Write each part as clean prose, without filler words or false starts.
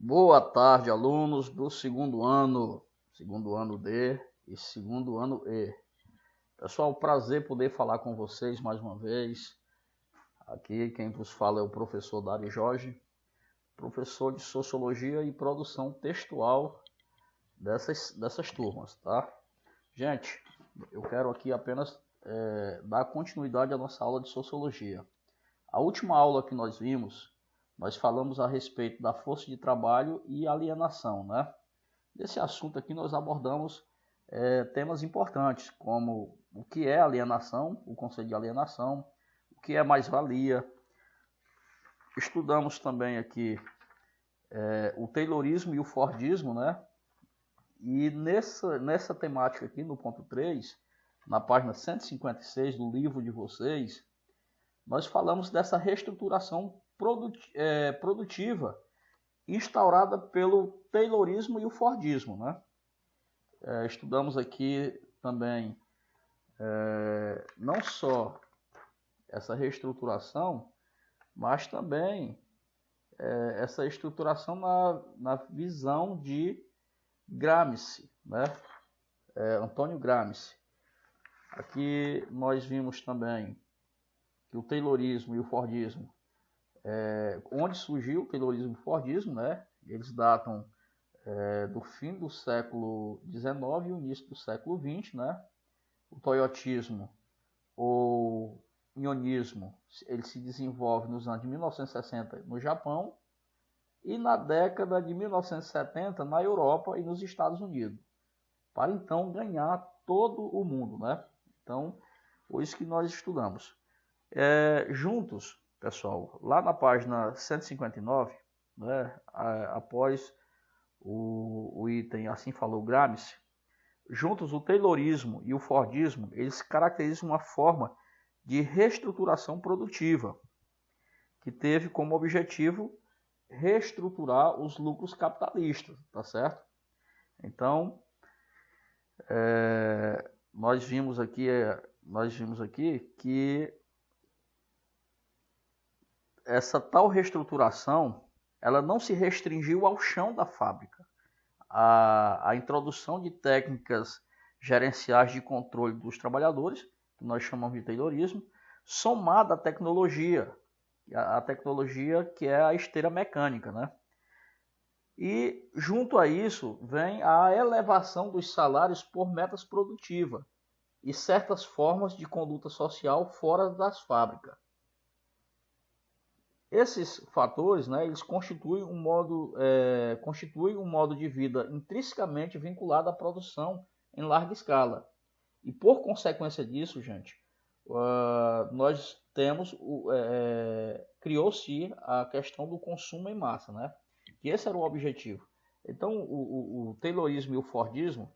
Boa tarde, alunos do segundo ano D e segundo ano E. Pessoal, prazer poder falar com vocês mais uma vez. Aqui quem vos fala é o professor Dário Jorge, professor de Sociologia e Produção Textual dessas turmas, tá? Gente, eu quero aqui apenas dar continuidade à nossa aula de Sociologia. A última aula que nós vimos, nós falamos a respeito da força de trabalho e alienação, né? Nesse assunto aqui nós abordamos temas importantes, como o que é alienação, o conceito de alienação, o que é mais-valia. Estudamos também aqui o Taylorismo e o Fordismo, né? E nessa temática aqui, no ponto 3, na página 156 do livro de vocês, nós falamos dessa reestruturação produtiva instaurada pelo Taylorismo e o Fordismo, né? Estudamos aqui também não só essa reestruturação, mas também essa estruturação na visão de Gramsci, né? Antônio Gramsci. Aqui nós vimos também que o Taylorismo e o Fordismo, onde surgiu o Taylorismo e o Fordismo, né? Eles datam do fim do século XIX e o início do século XX, né? O toyotismo ou nhonismo, ele se desenvolve nos anos de 1960 no Japão e na década de 1970 na Europa e nos Estados Unidos, para então ganhar todo o mundo, né? Então, foi isso que nós estudamos. Juntos, pessoal, lá na página 159, né, após o item Assim Falou Gramsci, juntos o Taylorismo e o Fordismo, eles caracterizam uma forma de reestruturação produtiva, que teve como objetivo reestruturar os lucros capitalistas, tá certo? Então, nós vimos aqui que essa tal reestruturação, ela não se restringiu ao chão da fábrica. A introdução de técnicas gerenciais de controle dos trabalhadores, que nós chamamos de Taylorismo, somada à tecnologia, a tecnologia que é a esteira mecânica, né? E junto a isso vem a elevação dos salários por metas produtivas e certas formas de conduta social fora das fábricas. Esses fatores, né, eles constituem um modo de vida intrinsecamente vinculado à produção em larga escala. E por consequência disso, gente, nós temos criou-se a questão do consumo em massa, né? Que esse era o objetivo. Então, o Taylorismo e o Fordismo,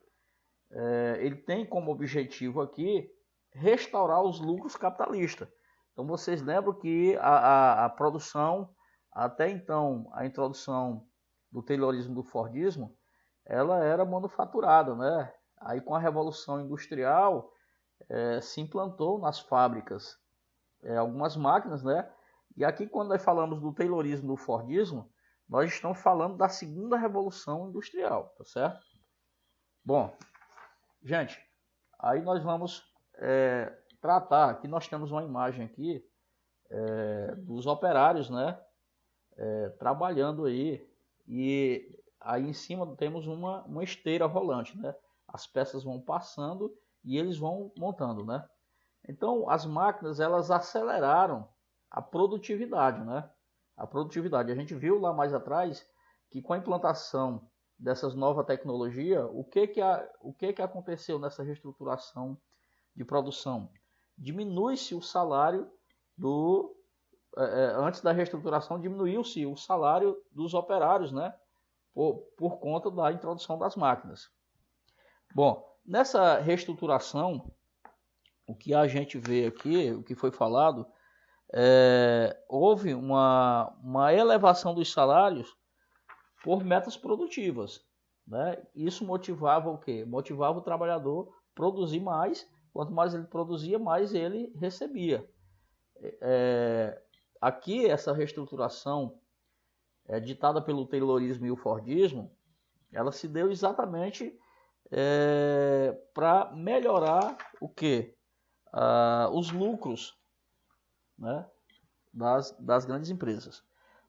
ele tem como objetivo aqui restaurar os lucros capitalistas. Então, vocês lembram que a produção, até então, a introdução do Taylorismo e do Fordismo, ela era manufaturada, né? Aí, com a Revolução Industrial, se implantou nas fábricas algumas máquinas, né? E aqui, quando nós falamos do Taylorismo e do Fordismo, nós estamos falando da segunda Revolução Industrial, tá certo? Bom, gente, aí nós vamos tratar, aqui nós temos uma imagem aqui dos operários, né, trabalhando aí, e aí em cima temos uma esteira rolante, né, as peças vão passando e eles vão montando, né. Então as máquinas, elas aceleraram a produtividade, né, a gente viu lá mais atrás que com a implantação dessas novas tecnologias, o que aconteceu nessa reestruturação de produção? Diminui-se o salário antes da reestruturação, diminuiu-se o salário dos operários, né? Por conta da introdução das máquinas. Bom, nessa reestruturação, o que a gente vê aqui, o que foi falado, houve uma elevação dos salários por metas produtivas, né? Isso motivava o quê? Motivava o trabalhador a produzir mais. Quanto mais ele produzia, mais ele recebia. Aqui, essa reestruturação ditada pelo Taylorismo e o Fordismo, ela se deu exatamente para melhorar o quê? Os lucros, né, das grandes empresas.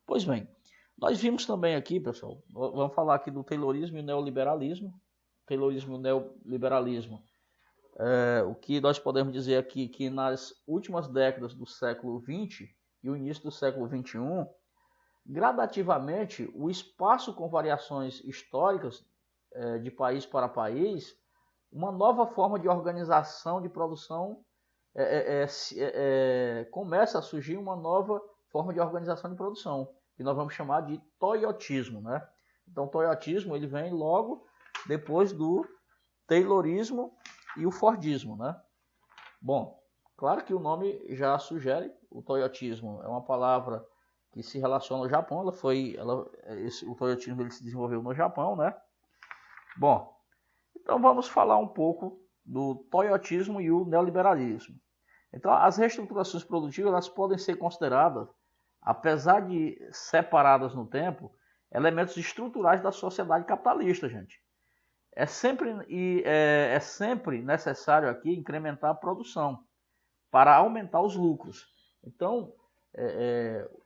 Pois bem, nós vimos também aqui, pessoal, vamos falar aqui do Taylorismo e o neoliberalismo. Taylorismo e o neoliberalismo. O que nós podemos dizer aqui que nas últimas décadas do século XX e o início do século XXI, gradativamente o espaço com variações históricas de país para país, uma nova forma de organização de produção começa a surgir uma nova forma de organização de produção, que nós vamos chamar de toyotismo, né? Então, o toyotismo ele vem logo depois do Taylorismo e o Fordismo, né? Bom, claro que o nome já sugere, o toyotismo é uma palavra que se relaciona ao Japão, o toyotismo ele se desenvolveu no Japão, né? Bom, então vamos falar um pouco do toyotismo e o neoliberalismo. Então, as reestruturações produtivas elas podem ser consideradas, apesar de separadas no tempo, elementos estruturais da sociedade capitalista, gente. É sempre necessário aqui incrementar a produção para aumentar os lucros. Então,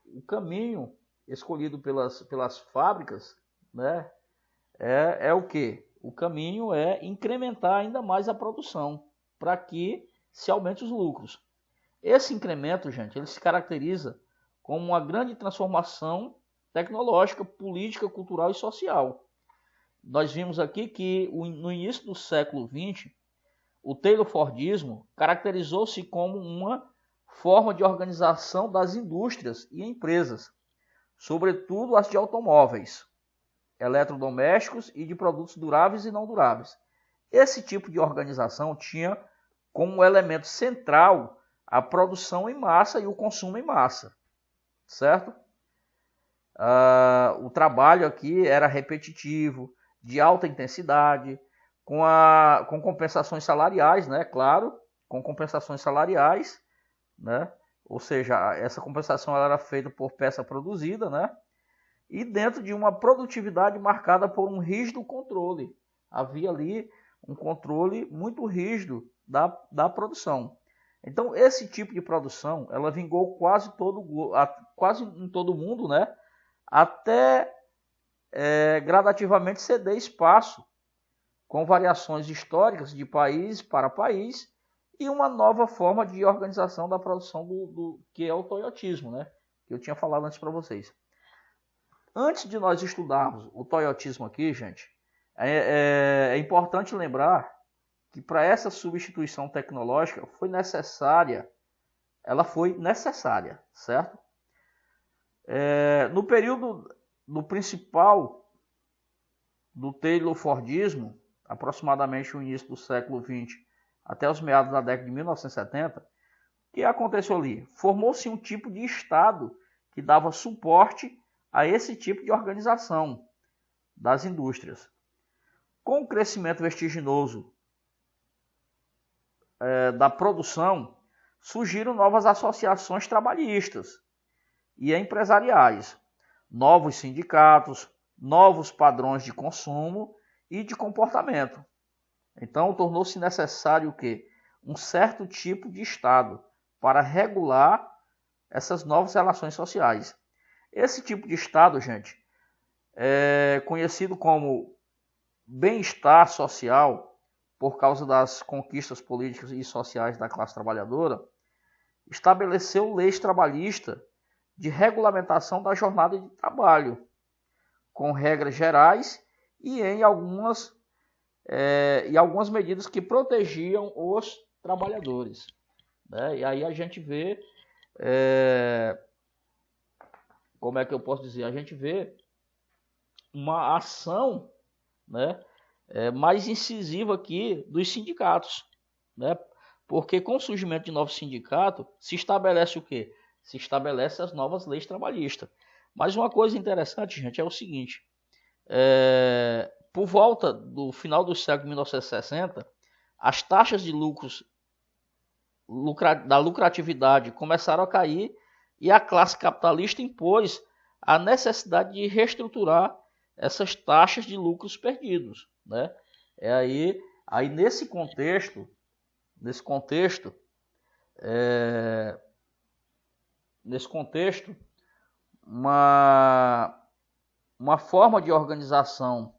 o caminho escolhido pelas fábricas, né, é o quê? O caminho é incrementar ainda mais a produção para que se aumente os lucros. Esse incremento, gente, ele se caracteriza como uma grande transformação tecnológica, política, cultural e social. Nós vimos aqui que no início do século XX, o Taylor-Fordismo caracterizou-se como uma forma de organização das indústrias e empresas, sobretudo as de automóveis, eletrodomésticos e de produtos duráveis e não duráveis. Esse tipo de organização tinha como elemento central a produção em massa e o consumo em massa, certo? O trabalho aqui era repetitivo, de alta intensidade, com compensações salariais, né? Claro, com compensações salariais, né? Ou seja, essa compensação ela era feita por peça produzida, né? E dentro de uma produtividade marcada por um rígido controle. Havia ali um controle muito rígido da produção. Então, esse tipo de produção, ela vingou quase em todo o mundo, né? Até gradativamente ceder espaço, com variações históricas de país para país, e uma nova forma de organização da produção que é o toyotismo, né? Que eu tinha falado antes para vocês. Antes de nós estudarmos o toyotismo aqui, gente, é importante lembrar que para essa substituição tecnológica ela foi necessária, certo? No período do principal do Taylor-Fordismo, aproximadamente o início do século XX até os meados da década de 1970, o que aconteceu ali? Formou-se um tipo de Estado que dava suporte a esse tipo de organização das indústrias. Com o crescimento vertiginoso da produção, surgiram novas associações trabalhistas e empresariais, novos sindicatos, novos padrões de consumo e de comportamento. Então, tornou-se necessário o quê? Um certo tipo de Estado para regular essas novas relações sociais. Esse tipo de Estado, gente, é conhecido como bem-estar social, por causa das conquistas políticas e sociais da classe trabalhadora, estabeleceu leis trabalhistas de regulamentação da jornada de trabalho, com regras gerais e algumas medidas que protegiam os trabalhadores, né? E aí a gente vê, como é que eu posso dizer? A gente vê uma ação, né, mais incisiva aqui dos sindicatos, né? Porque com o surgimento de novos sindicatos se estabelece o quê? Se estabelece as novas leis trabalhistas. Mas uma coisa interessante, gente, é o seguinte: por volta do final do século 1960, as taxas de da lucratividade começaram a cair e a classe capitalista impôs a necessidade de reestruturar essas taxas de lucros perdidos, né? Aí nesse contexto, uma forma de organização,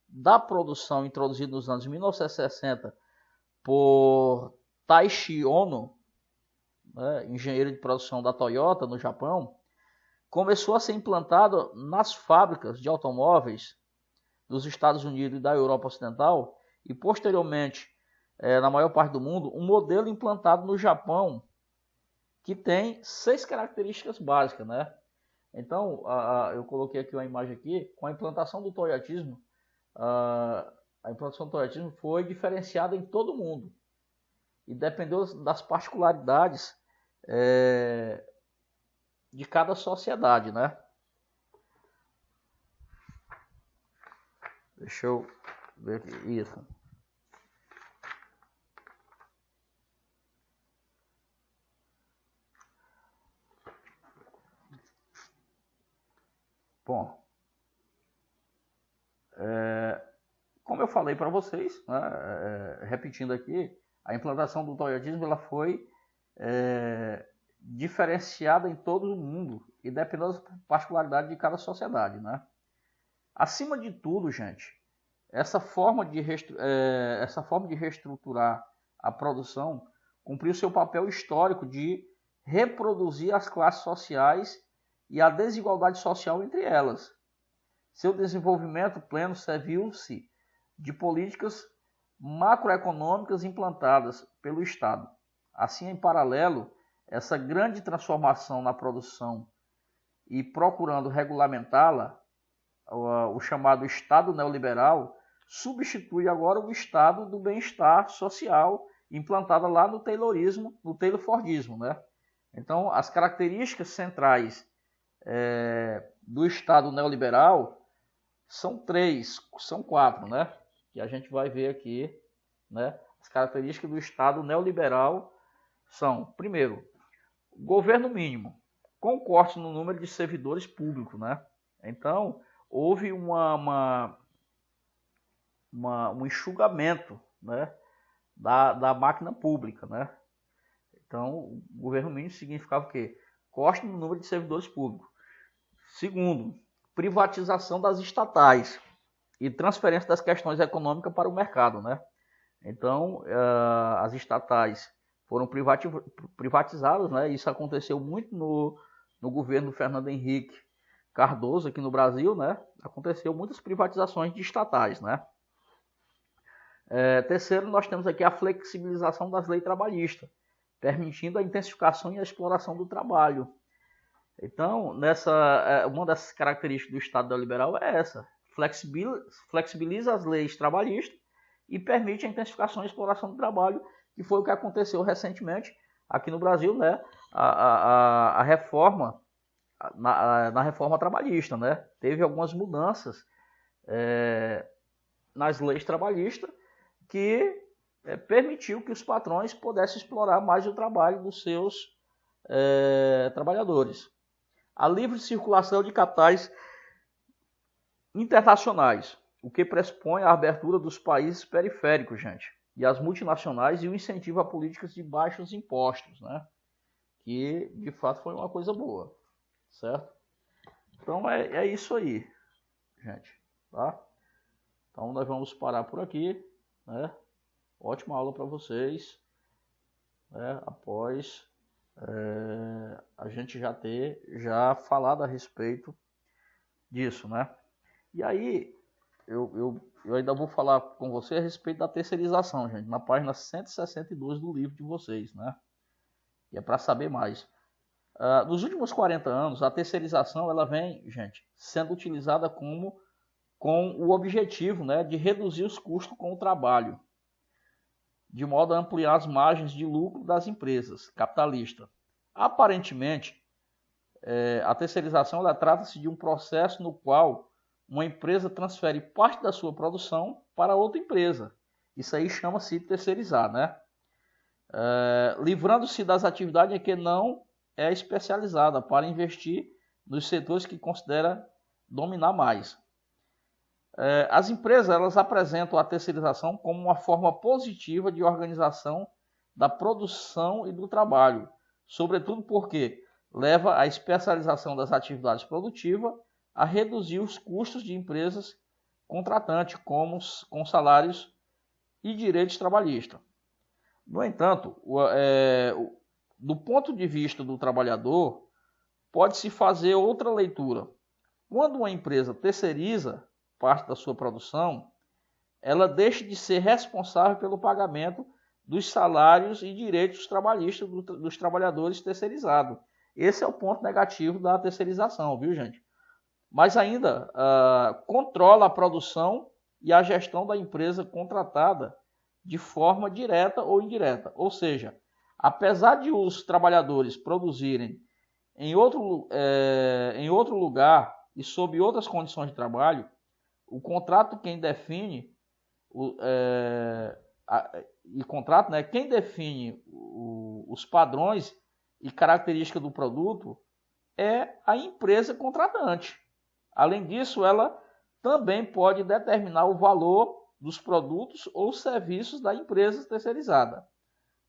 da produção introduzida nos anos 1960 por Taishi Ono, né, engenheiro de produção da Toyota no Japão, começou a ser implantado nas fábricas de automóveis dos Estados Unidos e da Europa Ocidental e posteriormente na maior parte do mundo, um modelo implantado no Japão que tem 6 características básicas, né? Então, eu coloquei aqui uma imagem aqui, com a implantação do toyotismo, a implantação do toyotismo foi diferenciada em todo o mundo e dependeu das particularidades de cada sociedade, né? Deixa eu ver aqui, isso. Bom, como eu falei para vocês, né, repetindo aqui, a implantação do toyotismo ela foi diferenciada em todo o mundo e dependendo das particularidades de cada sociedade, né? Acima de tudo, gente, essa forma de reestruturar a produção cumpriu seu papel histórico de reproduzir as classes sociais e a desigualdade social entre elas. Seu desenvolvimento pleno serviu-se de políticas macroeconômicas implantadas pelo Estado. Assim, em paralelo, essa grande transformação na produção e procurando regulamentá-la, o chamado Estado neoliberal substitui agora o Estado do bem-estar social implantado lá no Taylorismo, no Taylor-Fordismo, né? Então, as características centrais do Estado neoliberal são 4, né? Que a gente vai ver aqui, né? As características do Estado neoliberal são, primeiro, governo mínimo, com corte no número de servidores públicos, né? Então, houve um enxugamento, né, da máquina pública, né? Então, o governo mínimo significava o quê? Corte no número de servidores públicos. Segundo, privatização das estatais e transferência das questões econômicas para o mercado, né? Então, as estatais foram privatizadas, né? Isso aconteceu muito no governo do Fernando Henrique Cardoso aqui no Brasil, né? Aconteceu muitas privatizações de estatais, né? Terceiro, nós temos aqui a flexibilização das leis trabalhistas, permitindo a intensificação e a exploração do trabalho. Então, uma das características do Estado neoliberal é essa: flexibiliza as leis trabalhistas e permite a intensificação e exploração do trabalho, que foi o que aconteceu recentemente aqui no Brasil, né? A reforma na reforma trabalhista, né? Teve algumas mudanças nas leis trabalhistas que permitiu que os patrões pudessem explorar mais o trabalho dos seus trabalhadores. A livre circulação de capitais internacionais, o que pressupõe a abertura dos países periféricos, gente, e as multinacionais e o incentivo a políticas de baixos impostos, né? Que de fato foi uma coisa boa, certo? Então é isso aí, gente, tá? Então nós vamos parar por aqui, né? Ótima aula para vocês, né? Após a gente já falado a respeito disso, né? E aí eu ainda vou falar com você a respeito da terceirização, gente, na página 162 do livro de vocês, né? E é para saber mais. Nos últimos 40 anos, a terceirização ela vem, gente, sendo utilizada com o objetivo, né, de reduzir os custos com o trabalho, de modo a ampliar as margens de lucro das empresas capitalistas. Aparentemente, a terceirização trata-se de um processo no qual uma empresa transfere parte da sua produção para outra empresa. Isso aí chama-se terceirizar, né? Livrando-se das atividades em que não é especializada para investir nos setores que considera dominar mais. As empresas elas apresentam a terceirização como uma forma positiva de organização da produção e do trabalho, sobretudo porque leva à especialização das atividades produtivas a reduzir os custos de empresas contratantes, com salários e direitos trabalhistas. No entanto, do ponto de vista do trabalhador, pode-se fazer outra leitura. Quando uma empresa terceiriza parte da sua produção, ela deixa de ser responsável pelo pagamento dos salários e direitos trabalhistas dos trabalhadores terceirizados. Esse é o ponto negativo da terceirização, viu, gente? Mas ainda controla a produção e a gestão da empresa contratada de forma direta ou indireta. Ou seja, apesar de os trabalhadores produzirem em outro lugar e sob outras condições de trabalho, o contrato quem define quem define os padrões e características do produto é a empresa contratante. Além disso, ela também pode determinar o valor dos produtos ou serviços da empresa terceirizada.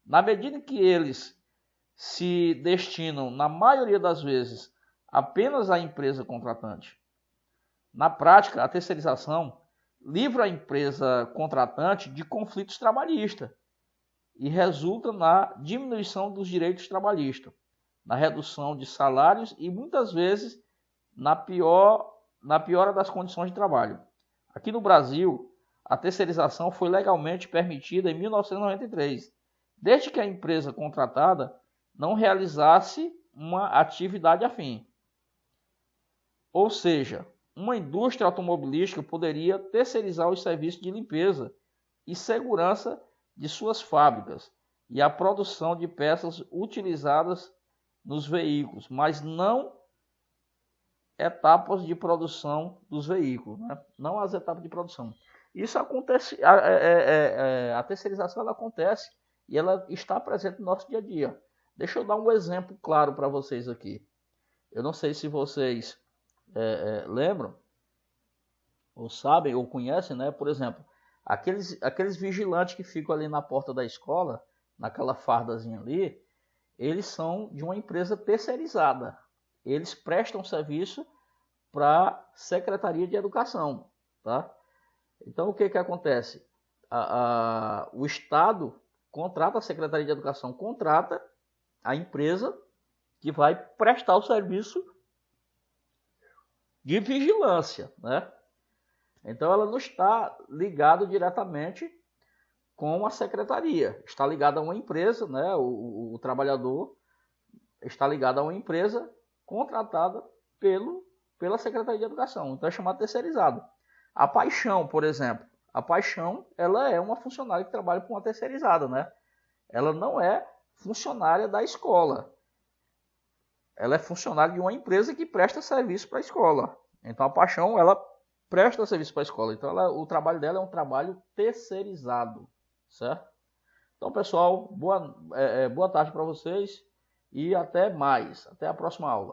Na medida que eles se destinam, na maioria das vezes, apenas à empresa contratante. Na prática, a terceirização livra a empresa contratante de conflitos trabalhistas e resulta na diminuição dos direitos trabalhistas, na redução de salários e, muitas vezes, na piora das condições de trabalho. Aqui no Brasil, a terceirização foi legalmente permitida em 1993, desde que a empresa contratada não realizasse uma atividade afim. Ou seja, uma indústria automobilística poderia terceirizar os serviços de limpeza e segurança de suas fábricas e a produção de peças utilizadas nos veículos, mas não etapas de produção dos veículos, né? Não as etapas de produção. Isso acontece, a terceirização ela acontece e ela está presente no nosso dia a dia. Deixa eu dar um exemplo claro para vocês aqui. Eu não sei se vocês lembram, ou sabem, ou conhecem, né? Por exemplo, aqueles vigilantes que ficam ali na porta da escola, naquela fardazinha ali, eles são de uma empresa terceirizada. Eles prestam serviço para a Secretaria de Educação, tá? Então, o que acontece? O Estado contrata, a Secretaria de Educação contrata a empresa que vai prestar o serviço de vigilância, né? Então, ela não está ligada diretamente com a secretaria. Está ligada a uma empresa, né? O trabalhador está ligado a uma empresa contratada pela Secretaria de Educação. Então, é chamado terceirizado. A Paixão, por exemplo. A Paixão, ela é uma funcionária que trabalha com uma terceirizada, né? Ela não é funcionária da escola. Ela é funcionária de uma empresa que presta serviço para a escola. Então, a Paixão, ela presta serviço para a escola. Então, o trabalho dela é um trabalho terceirizado, certo? Então, pessoal, boa tarde para vocês e até mais. Até a próxima aula.